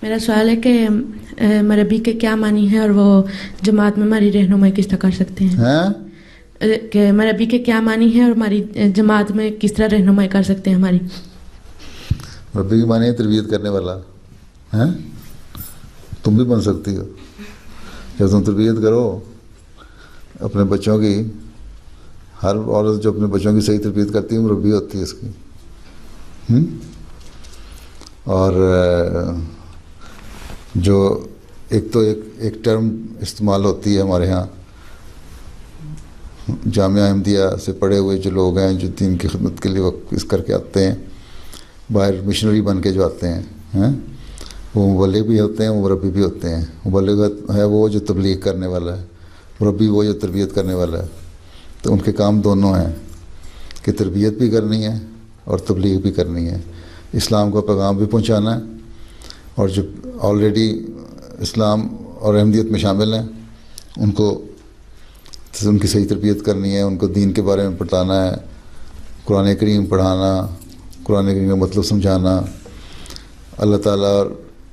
میرا سوال ہے کہ مربی کے کیا معنی ہے اور وہ جماعت میں ہماری رہنمائی کس طرح کر سکتے ہیں؟ کہ مربی کے کیا معنی ہے اور ہماری جماعت میں کس طرح رہنمائی کر سکتے ہیں ہماری؟ مربی کی معنی ہے تربیت کرنے والا ہیں. تم بھی بن سکتی ہو جب تم تربیت کرو اپنے بچوں کی. ہر عورت جو اپنے بچوں کی صحیح تربیت کرتی ہے مربی ہوتی ہے اس کی. اور جو ایک ٹرم استعمال ہوتی ہے ہمارے ہاں جامعہ احمدیہ سے پڑھے ہوئے جو لوگ ہیں جو دین کی خدمت کے لیے وقت اس کر کے آتے ہیں باہر مشنری بن کے جو آتے ہیں وہ مبلغ بھی ہوتے ہیں وہ مربی بھی ہوتے ہیں. مبلغ ہے وہ جو تبلیغ کرنے والا ہے, مربی وہ جو تربیت کرنے والا ہے. تو ان کے کام دونوں ہیں کہ تربیت بھی کرنی ہے اور تبلیغ بھی کرنی ہے, اسلام کا پیغام بھی پہنچانا ہے. اور جو آلریڈی اسلام اور احمدیت میں شامل ہیں ان کی صحیح تربیت کرنی ہے, ان کو دین کے بارے میں بتانا ہے, قرآن کریم پڑھانا, قرآن کریم کا مطلب سمجھانا, اللہ تعالیٰ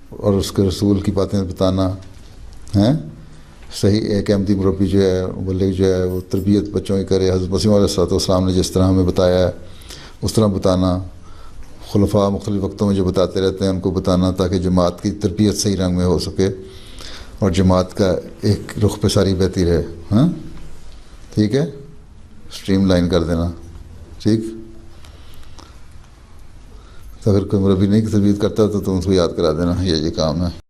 اور اس کے رسول کی باتیں بتانا ہیں. صحیح ایک احمدی مربی جو ہے مبلغ جو ہے وہ تربیت بچوں کی کرے. حضرت مسیح علیہ السلام نے جس طرح ہمیں بتایا ہے اس طرح بتانا. خلفاء مختلف وقتوں میں جو بتاتے رہتے ہیں ان کو بتانا تاکہ جماعت کی تربیت صحیح رنگ میں ہو سکے اور جماعت کا ایک رخ پہ ساری بہتی رہے. ہاں ٹھیک ہے, اسٹریم لائن کر دینا. ٹھیک, تو اگر کوئی مربی نہیں تربیت کرتا تو تم اس کو یاد کرا دینا یہ کام ہے.